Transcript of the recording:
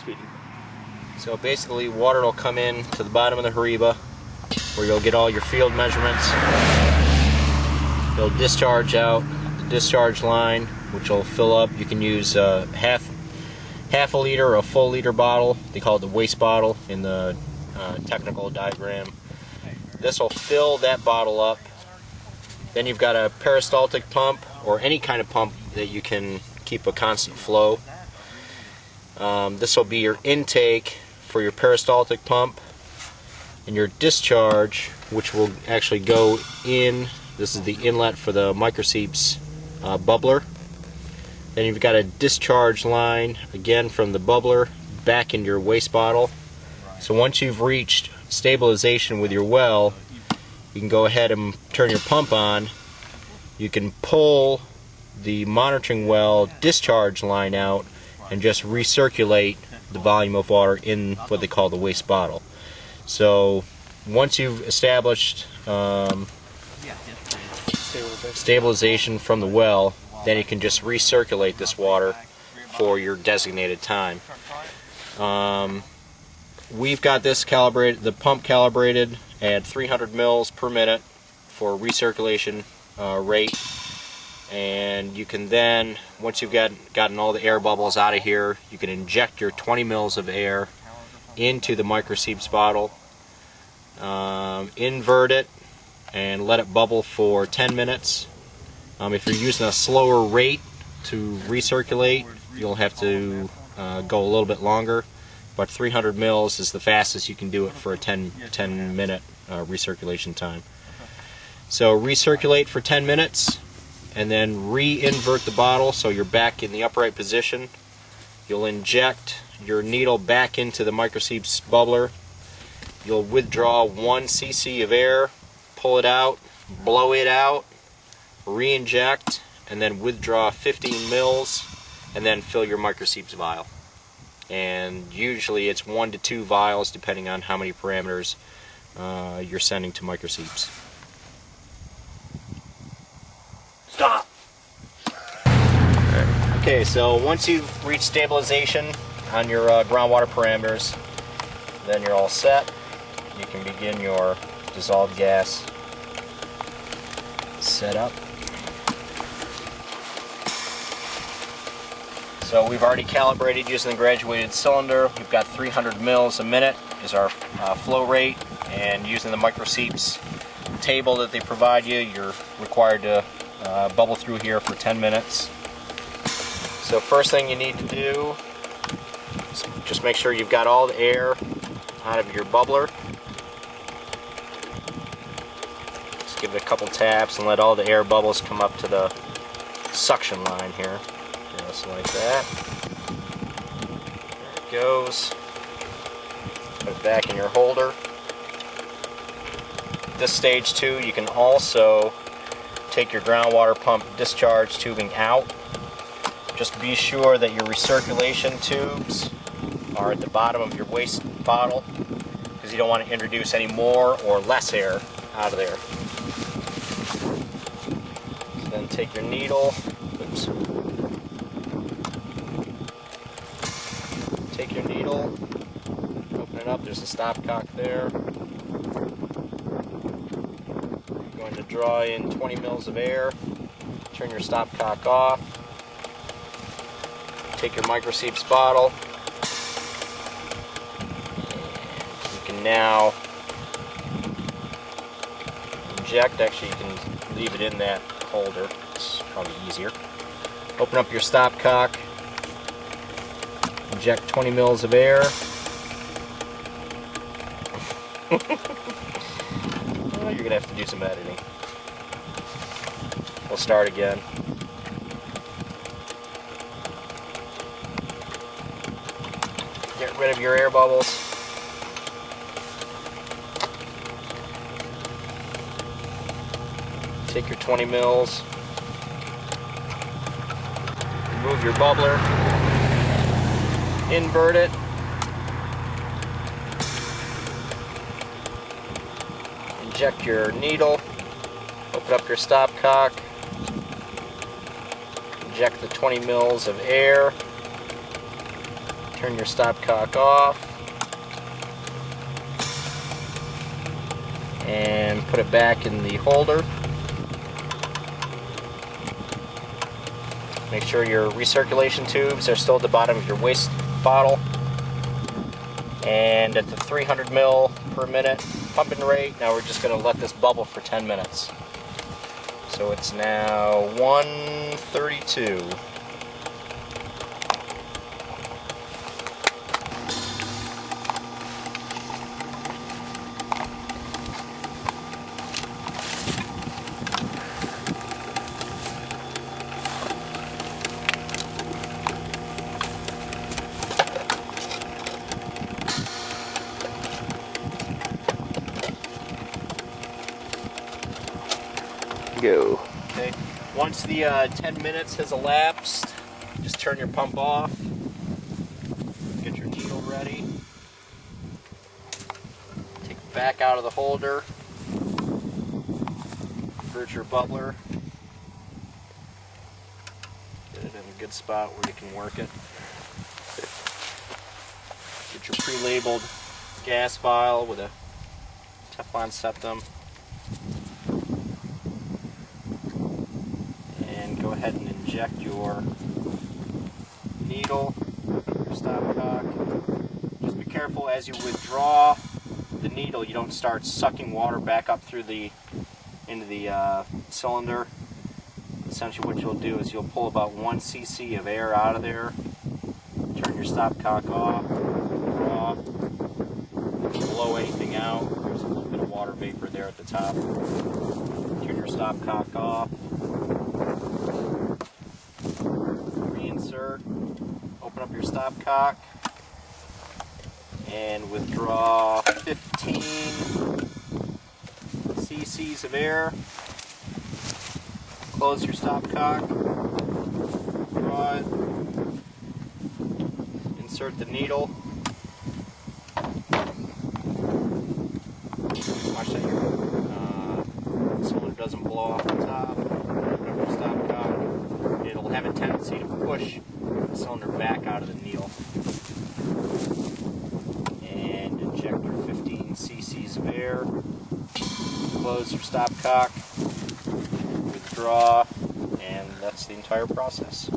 speeding. So basically, water will come in to the bottom of the H2Raw, where you'll get all your field measurements. It'll discharge out the discharge line, which will fill up. You can use half a liter or a full liter bottle. They call it the waste bottle in the technical diagram. This will fill that bottle up. Then you've got a peristaltic pump, or any kind of pump that you can keep a constant flow. This will be your intake for your peristaltic pump, and your discharge, which will actually go in. This is the inlet for the microseeps bubbler. Then you've got a discharge line again from the bubbler back into your waste bottle. So once you've reached stabilization with your well, you can go ahead and turn your pump on. You can pull the monitoring well discharge line out and just recirculate the volume of water in what they call the waste bottle. So once you've established stabilization from the well, then you can just recirculate this water for your designated time. We've got this calibrated, the pump calibrated at 300 mils per minute for recirculation rate, and you can then, once you've gotten all the air bubbles out of here, you can inject your 20 mils of air into the microseeps bottle, invert it, and let it bubble for 10 minutes. If you're using a slower rate to recirculate, you'll have to go a little bit longer, but 300 mils is the fastest you can do it for a 10 minute recirculation time. So recirculate for 10 minutes and then re-invert the bottle so you're back in the upright position. You'll inject your needle back into the microseeps bubbler. You'll withdraw 1 cc of air, pull it out, blow it out, re-inject, and then withdraw 15 mils, and then fill your microseeps vial. And usually it's 1 to 2 vials depending on how many parameters you're sending to microseeps. Stop! Okay, so once you've reached stabilization on your groundwater parameters, then you're all set. You can begin your dissolved gas setup. So we've already calibrated using the graduated cylinder. We've got 300 mils a minute is our flow rate, and using the microseeps table that they provide you, you're required to bubble through here for 10 minutes. So first thing you need to do is just make sure you've got all the air out of your bubbler. Just give it a couple taps and let all the air bubbles come up to the suction line here. Just like that. There it goes. Put it back in your holder. This stage 2, you can also take your groundwater pump discharge tubing out. Just be sure that your recirculation tubes are at the bottom of your waste bottle, because you don't want to introduce any more or less air out of there. So then take your needle. Oops. Take your needle, open it up, there's a stopcock there. You're going to draw in 20 mils of air, turn your stopcock off, take your microseeps bottle, and you can now inject. Actually, you can leave it in that holder, it's probably easier. Open up your stopcock. Inject 20 mils of air. Well, you're going to have to do some editing. We'll start again. Get rid of your air bubbles. Take your 20 mils. Remove your bubbler. Invert it. Inject your needle. Open up your stopcock. Inject the 20 mils of air. Turn your stopcock off and put it back in the holder. Make sure your recirculation tubes are still at the bottom of your waste bottle. And at the 300 ml per minute pumping rate, now we're just going to let this bubble for 10 minutes. So it's now 132. Go. Okay. Once the 10 minutes has elapsed, just turn your pump off. Get your needle ready. Take it back out of the holder. Convert your bubbler. Get it in a good spot where you can work it. Get your pre-labeled gas vial with a Teflon septum. Go ahead and inject your needle, your stopcock. Just be careful as you withdraw the needle, you don't start sucking water back up through into the cylinder. Essentially what you'll do is you'll pull about 1 cc of air out of there, turn your stopcock off, draw, blow anything out. There's a little bit of water vapor there at the top. Turn your stopcock off. Reinsert, open up your stopcock, and withdraw 15 cc's of air. Close your stopcock, draw it, insert the needle. Watch that your cylinder doesn't blow off the top. Open up your stopcock. It'll have a tendency to push the cylinder back out of the needle. And inject your 15 cc's of air. Close your stopcock. Withdraw. And that's the entire process.